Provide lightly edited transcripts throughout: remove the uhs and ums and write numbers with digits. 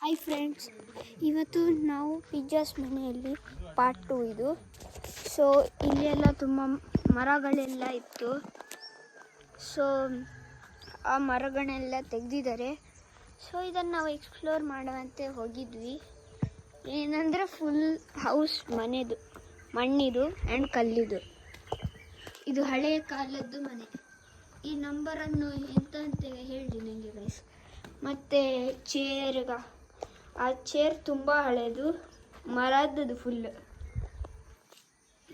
Hi friends, ಇವತ್ತು ನಾವು pizzas ಮನೆಯಲ್ಲಿ ಪಾರ್ಟ್ 2 ಇದು. ಸೊ ಇಲ್ಲೆಲ್ಲ ತುಂಬ ಮರಗಳೆಲ್ಲ ಇತ್ತು. ಸೊ ಆ ಮರಗಳನ್ನೆಲ್ಲ ತೆಗೆದಿದ್ದಾರೆ. ಸೊ ಇದನ್ನು ನಾವು ಎಕ್ಸ್ಪ್ಲೋರ್ ಮಾಡುವಂತೆ ಹೋಗಿದ್ವಿ. ಏನಂದರೆ ಫುಲ್ ಹೌಸ್ ಮನೆದು, ಮಣ್ಣಿದು ಆ್ಯಂಡ್ ಕಲ್ಲಿದು. ಇದು ಹಳೆಯ ಕಾಲದ್ದು ಮನೆ. ಈ ನಂಬರನ್ನು ಎಂತ ಅಂತ ಹೇಳಿ ನನಗೆ ಗೈಸ್. ಮತ್ತು ಆ ಚೇರ್ ತುಂಬ ಹಳೆಯದು, ಮರದ್ದು ಫುಲ್.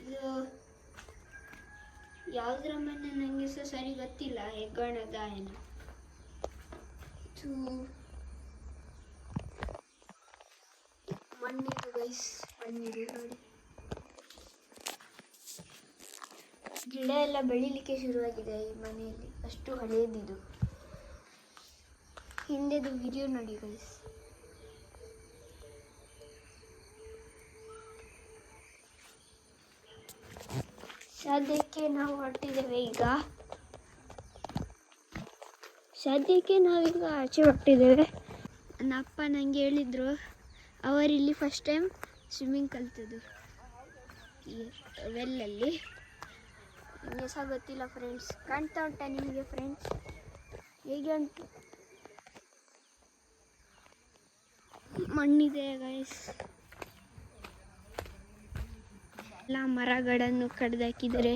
ಇದು ಯಾವುದರ ಮನೆ ನನಗೆ ಸರಿ ಗೊತ್ತಿಲ್ಲ, ಹೆಗ್ಗಣದ ಏನೋ. ಇದು ಮಣ್ಣಿದು ಗೈಸ್, ಮಣ್ಣಿದು ನೋಡಿ. ಗಿಡ ಎಲ್ಲ ಬೆಳಿಲಿಕ್ಕೆ ಶುರುವಾಗಿದೆ ಈ ಮನೆಯಲ್ಲಿ, ಅಷ್ಟು ಹಳೆಯದಿದು. ಹಿಂದೆದು ವಿಡಿಯೋ ನೋಡಿ ಗೈಸ್. ಸದ್ಯಕ್ಕೆ ನಾವು ಹೊರಟಿದ್ದೇವೆ ಈಗ. ನಾವೀಗ ಆಚೆ ಹೊರಟಿದ್ದೇವೆ. ನನ್ನ ಅಪ್ಪ ನನಗೆ ಹೇಳಿದರು, ಅವರಿಲ್ಲಿ ಫಸ್ಟ್ ಟೈಮ್ ಸ್ವಿಮ್ಮಿಂಗ್ ಕಲ್ತದ್ದು ಈ ವೆಲ್ಲಲ್ಲಿ. ನನಗೆ ಸಹ ಗೊತ್ತಿಲ್ಲ ಫ್ರೆಂಡ್ಸ್. ಕಾಣ್ತಾ ಉಂಟಾ ನಿಮಗೆ ಫ್ರೆಂಡ್ಸ್? ಹೇಗೆ ಉಂಟು? ಮಣ್ಣಿದೆ ಗೈಸ್. ಎಲ್ಲ ಮರಗಳನ್ನು ಕಡ್ದಾಕಿದ್ದಾರೆ.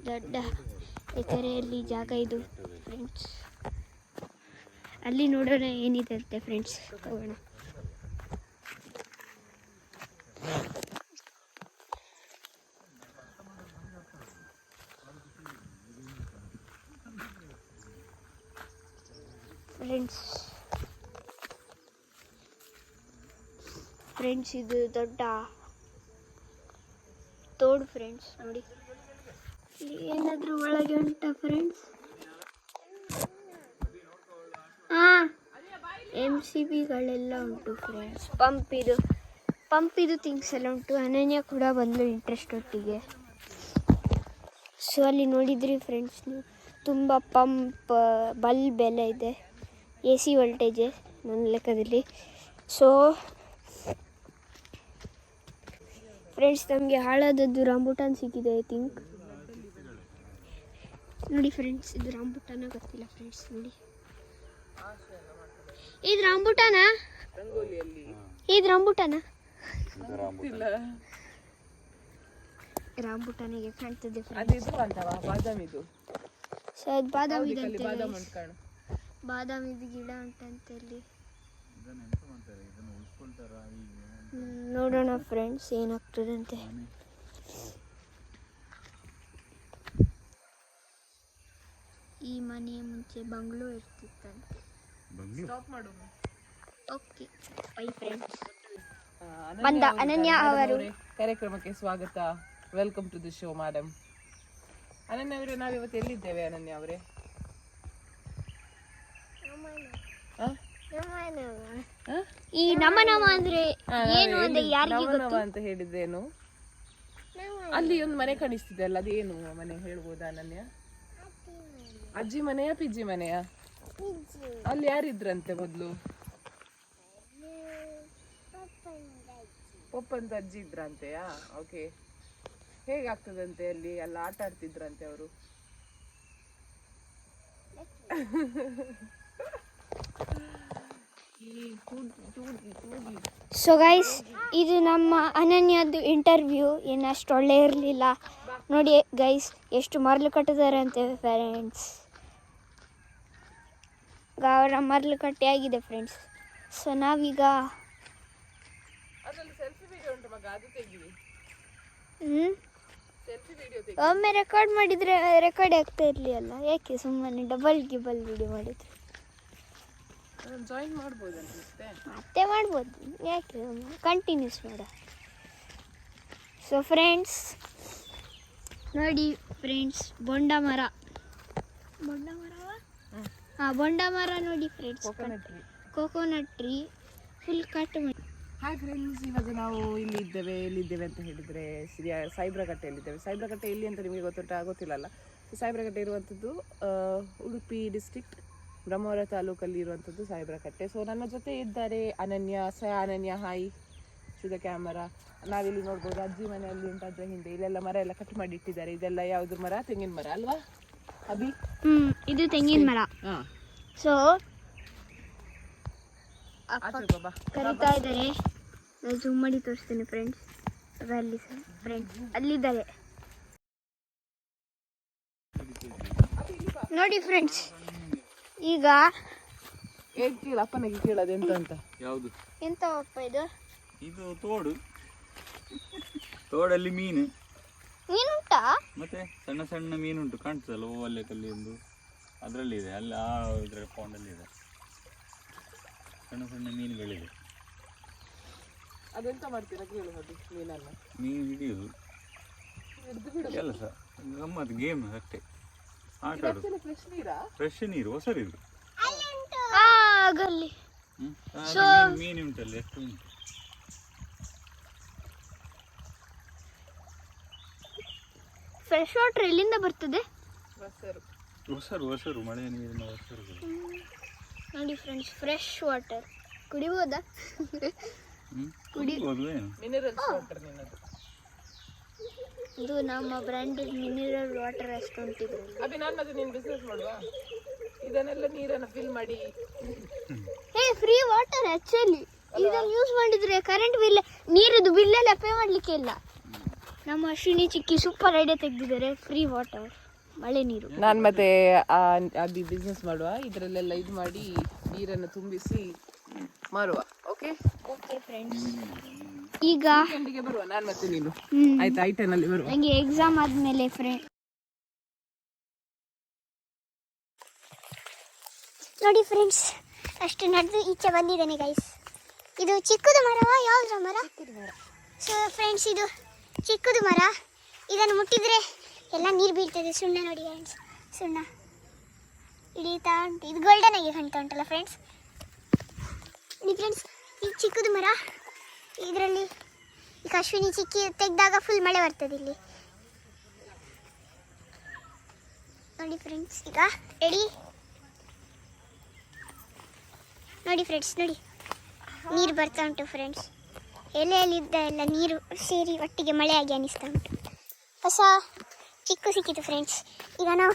ದೊಡ್ಡ ಎಕರೆಯಲ್ಲಿ ಜಾಗ ಇದು ಫ್ರೆಂಡ್ಸ್. ಅಲ್ಲಿ ನೋಡೋಣ ಏನಿದೆ ಅಂತೆ ಫ್ರೆಂಡ್ಸ್. ಹೋಗೋಣ. ಫ್ರೆಂಡ್ಸ್ ಇದು ದೊಡ್ಡ ತೋಡು ಫ್ರೆಂಡ್ಸ್. ನೋಡಿ ಇಲ್ಲಿ ಏನಾದರೂ ಒಳಗೆ ಉಂಟಾ ಫ್ರೆಂಡ್ಸ್? MCBಗಳೆಲ್ಲ ಉಂಟು ಫ್ರೆಂಡ್ಸ್. ಪಂಪಿದು ಥಿಂಗ್ಸ್ ಎಲ್ಲ ಉಂಟು. ಅನನ್ಯ ಕೂಡ ಬಂದು ಇಂಟ್ರೆಸ್ಟ್ ಒಟ್ಟಿಗೆ. ಸೊ ಅಲ್ಲಿ ನೋಡಿದ್ರಿ ಫ್ರೆಂಡ್ಸ್ ನೀವು, ತುಂಬ ಪಂಪ್, ಬಲ್ಬ್ ಎಲ್ಲ ಇದೆ. AC ವೋಲ್ಟೇಜ್ ನನ್ನ ಲೆಕ್ಕದಲ್ಲಿ. ಸೊ ಫ್ರೆಂಡ್ಸ್, ನಮಗೆ ಹಾಳಾದದ್ದು ರಾಂಬುಟಾನ್ ಸಿಕ್ಕಿದೆ ಐ ಥಿಂಕ್. ನೋಡಿ ಫ್ರೆಂಡ್ಸ್, ಇದು ರಾಂಬುಟಾನ ಗೊತ್ತಿಲ್ಲ ಫ್ರೆಂಡ್ಸ್. ನೋಡಿ, ಇದು ರಾಂಬುಟಾನ ರಾಂಬುಟಾನಿಗೆ ಕಾಣ್ತದೆ ಫ್ರೆಂಡ್ಸ್. ಸೊ ಅದು ಬಾದಾಮಿದು ಗಿಡ ಉಂಟಂತೆ ಅಲ್ಲಿ. ನೋಡೋಣ ಫ್ರೆಂಡ್ಸ್ ಏನಾಗ್ತದಂತೆ. ಈ ಮನೆಯ ಮುಂಚೆ ಬಂಗ್ಲೋ ಇರ್ತಿತ್ತಂತೆ. Okay bye friends. ಬಂದ ಅನನ್ಯ ಅವರು ಕಾರ್ಯಕ್ರಮಕ್ಕೆ ಸ್ವಾಗತ. Welcome to the show madam. Ananya ಅವರೇ, ನಾವಿವತ್ತು ಎಲ್ಲಿದ್ದೇವೆ ಅನನ್ಯ ಅವರೇ? ಈ ನಮ ಅಂದ್ರೆ ಏನು ಅಂತ ಯಾರಿಗೆ ಗೊತ್ತು ಅಂತ ಹೇಳಿದ್ದೇನು? ಅಲ್ಲಿ ಒಂದು ಮನೆ ಕಾಣಿಸ್ತಿದೆ ಅಲ್ಲ, ಅದೇನು ಮನೆ ಹೇಳ್ಬೋದಾ ಅನನ್ಯ? ಅಜ್ಜಿ ಮನೆಯಾ ಪಿಜ್ಜಿ ಮನೆಯಾ? ಅಲ್ಲಿ ಯಾರಿದ್ರಂತೆ ಮೊದ್ಲು? ಪಪ್ಪಂತ ಅಜ್ಜಿ ಇದ್ರಂತೆಯಾ? ಓಕೆ. ಹೇಗಾಗ್ತದಂತೆ ಅಲ್ಲಿ? ಎಲ್ಲ ಆಟ ಆಡ್ತಿದ್ರಂತೆ ಅವರು. ಸೊ ಗೈಸ್, ಇದು ನಮ್ಮ ಅನನ್ಯದ್ದು ಇಂಟರ್ವ್ಯೂ. ಏನು ಅಷ್ಟು ಒಳ್ಳೆ ಇರಲಿಲ್ಲ. ನೋಡಿ ಗೈಸ್, ಎಷ್ಟು ಮರಳು ಕಟ್ಟಿದ್ದಾರೆ ಅಂತೆ ಫ್ರೆಂಡ್ಸ್. ಅವರ ಮರಳು ಕಟ್ಟಿ ಆಗಿದೆ ಫ್ರೆಂಡ್ಸ್. ಸೊ ನಾವೀಗ ಒಮ್ಮೆ ರೆಕಾರ್ಡ್ ಮಾಡಿದರೆ ರೆಕಾರ್ಡ್ ಆಗ್ತಾ ಇರಲಿ ಅಲ್ಲ, ಯಾಕೆ ಸುಮ್ಮನೆ ಡಬಲ್ ವಿಡಿಯೋ ಮಾಡಿದ್ರು? ಜಾಯಿನ್ ಮಾಡ್ಬೋದಲ್ಲ ಮತ್ತೆ ಮಾಡ್ಬೋದು, ಯಾಕೆ ಕಂಟಿನ್ಯೂಸ್ ಮಾಡ. ಸೊ ಫ್ರೆಂಡ್ಸ್ ನೋಡಿ ಫ್ರೆಂಡ್ಸ್, ಬೊಂಡ ಮರ ನೋಡಿ friends. Coconut tree full cut ಮಾಡಿ. ಹಾಯ್ ಫ್ರೆಂಡ್ಸ್, ಇವಾಗ ನಾವು ಎಲ್ಲಿದ್ದೇವೆ ಅಂತ ಹೇಳಿದರೆ ಸಾಯಿಬ್ರಗಟ್ಟೆಯಲ್ಲಿದ್ದೇವೆ. ಸಾಯಿಬ್ರಗಟ್ಟೆ ಎಲ್ಲಿ ಅಂತ ನಿಮಗೆ ಗೊತ್ತಿಲ್ಲಲ್ಲ. ಸಾಯಿಬ್ರಗಟ್ಟೆ ಇರುವಂಥದ್ದು ಉಡುಪಿ ಡಿಸ್ಟ್ರಿಕ್ಟ್ ಬ್ರಹ್ಮಾವರ ತಾಲೂಕಲ್ಲಿ ಇರುವಂಥದ್ದು ಸಾಹೇಬ್ರ ಕಟ್ಟೆ. ಸೊ ನನ್ನ ಜೊತೆ ಇದ್ದಾರೆ ಅನನ್ಯ. ಅನನ್ಯ ಹಾಯ್ ಟು ದ ಕ್ಯಾಮರಾ. ನಾವಿಲ್ಲಿ ನೋಡ್ಬೋದು ಅಜ್ಜಿ ಮನೆಯಲ್ಲಿ ಉಂಟು, ಅದರ ಹಿಂದೆ ಇಲ್ಲೆಲ್ಲ ಮರ ಎಲ್ಲ ಕಟ್ ಮಾಡಿ ಇಟ್ಟಿದ್ದಾರೆ. ಇದೆಲ್ಲ ಯಾವ್ದು ಮರ? ತೆಂಗಿನ ಮರ ಅಲ್ವಾ ಅಭಿ? ಇದು ತೆಂಗಿನ ಮರ. ಸೊ ಕರೀತಾ ಇದ್ದಾರೆ. ನಾನು ಜೂಮ್ ಮಾಡಿ ತೋರಿಸ್ತೀನಿ ಫ್ರೆಂಡ್ಸ್. ಅಲ್ಲಿ ಫ್ರೆಂಡ್ಸ್ ಅಲ್ಲಿದ್ದಾರೆ ನೋಡಿ ಫ್ರೆಂಡ್ಸ್. ಈಗ ಅಪ್ಪನಿಗೆ ಕೇಳೋದು ಎಂತ ಅಂತ. ಯಾವುದು? ಎಂತ ಅಪ್ಪ ಇದು? ಇದು ತೋಡಲ್ಲಿ ಮೀನುಂಟಾ? ಮತ್ತೆ ಸಣ್ಣ ಸಣ್ಣ ಮೀನುಂಟು, ಕಾಣ್ತದಲ್ಲ ಓವಲ್ಲೆ ಕಲ್ಲಿ ಒಂದು, ಅದರಲ್ಲಿ ಇದೆ. ಅಲ್ಲಿ ಆ ಇದ್ರ ಪೌಂಡಲ್ಲಿ ಇದೆ, ಸಣ್ಣ ಸಣ್ಣ ಮೀನುಗಳಿದೆ. ಅದೆಂತ ಮಾಡ್ತೀರಾ ಕೇಳು ಅದು ಮೀನನ್ನ? ಮೀನು ಹಿಡಿಯುದು ಕೆಲಸ, ಗಮ್ಮತ್ತು, ಗೇಮ್ ಅಷ್ಟೇ, ಆಟ ಆಡುದು. ಫ್ರೆಶ್ ನೀರು, ಹೊಸ ನೀರು. ಮೀನು ಉಂಟಲ್ಲ, ಎಷ್ಟು ಉಂಟು. ಫ್ರೆಶ್ ವಾಟರ್ ಎಲ್ಲಿಂದ ಬರ್ತದೆ? ಹೊಸರು ಮಳೆ ನೀರಿನ ಹೊಸರು. ನೋಡಿ ಫ್ರೆಂಡ್ಸ್, ಫ್ರೆಶ್ ವಾಟರ್ ಕುಡಿಬೋದಾ? ಕುಡಿಬೋದು. ಏನು ಮಿನರಲ್ಸ್ ವಾಟರ್ ನಿನ್ನದು? ಇದು ನಮ್ಮ ಬ್ರ್ಯಾಂಡೆಡ್ ಮಿನರಲ್ ವಾಟರ್ ಅಷ್ಟು ಉಂಟಿದ್ರು. ಅಭಿ, ನಾನು ಮತ್ತೆ ನೀನು ಬಿಸ್ನೆಸ್ ಮಾಡುವ, ಇದನ್ನೆಲ್ಲ ನೀರನ್ನು ಫಿಲ್ ಮಾಡಿ. Free water actually. ಇದನ್ನು ಯೂಸ್ ಮಾಡಿದ್ರೆ ಕರೆಂಟ್ ಬಿಲ್, ನೀರಿದು ಬಿಲ್ಲೆಲ್ಲ ಪೇ ಮಾಡಲಿಕ್ಕೆ ಇಲ್ಲ. ನಮ್ಮ ಅಶ್ವಿನಿ ಚಿಕ್ಕಿ ಸೂಪರ್ ಐಡಿಯಾ ತೆಗೆದಿದ್ದಾರೆ, ಫ್ರೀ ವಾಟರ್, ಮಳೆ ನೀರು. ನಾನು ಮತ್ತೆ ಅಭಿ ಬಿಸ್ನೆಸ್ ಮಾಡುವ, ಇದರಲ್ಲೆಲ್ಲ ಇದು ಮಾಡಿ ನೀರನ್ನು ತುಂಬಿಸಿ ಮಾರುವ. Okay okay friends. ಈಗ ಎಂಡಿಗೆ ಬರುವ ನಾನು ಮತ್ತೆ ನೀನು, ಆಯ್ತಾ? ಐಟನಲ್ಲಿ ಬರುವ. ನನಗೆ ಎಕ್ಸಾಮ್ ಆದಮೇಲೆ ಫ್ರೆಂಡ್. ನೋಡಿ ಫ್ರೆಂಡ್ಸ್, ಅಷ್ಟು ನಡೆದು ಈಚೆ ಬಂದಿದ್ದೇನೆ ಗೈಸ್. ಇದು ಚಿಕ್ಕದು ಮರವಾ ಯಾವ್ದ್ರ ಮರ? ಸೊ ಫ್ರೆಂಡ್ಸ್, ಇದು ಚಿಕ್ಕದು ಮರ. ಇದನ್ನು ಮುಟ್ಟಿದ್ರೆ ಎಲ್ಲ ನೀರು ಬೀಳ್ತದೆ. ಸುಣ್ಣ ನೋಡಿ ಫ್ರೆಂಡ್ಸ್, ಸುಣ್ಣ ಹಿಡಿತಾ ಉಂಟು. ಇದು ಗೋಲ್ಡನ್ ಆಗಿ ಕಾಣ್ತಾ ಉಂಟಲ್ಲ ಫ್ರೆಂಡ್ಸ್. ನೋಡಿ ಫ್ರೆಂಡ್ಸ್, ಇದು ಚಿಕ್ಕದು ಮರ. ಇದರಲ್ಲಿ ಈಗ ಅಶ್ವಿನಿ ಚಿಕ್ಕಿ ತೆಗೆದಾಗ ಫುಲ್ ಮಳೆ ಬರ್ತದೆ ಇಲ್ಲಿ. ನೋಡಿ ಫ್ರೆಂಡ್ಸ್, ಈಗ ರೆಡಿ. ನೋಡಿ ಫ್ರೆಂಡ್ಸ್, ನೋಡಿ ನೀರು ಬರ್ತಾ ಉಂಟು ಫ್ರೆಂಡ್ಸ್. ಎಲೆಯಲ್ಲಿದ್ದ ಎಲ್ಲ ನೀರು ಸೇರಿ ಒಟ್ಟಿಗೆ ಮಳೆಯಾಗಿ ಅನಿಸ್ತಾ ಉಂಟು. ಹೊಸ ಚಿಕ್ಕು ಸಿಕ್ಕಿತು ಫ್ರೆಂಡ್ಸ್. ಈಗ ನಾವು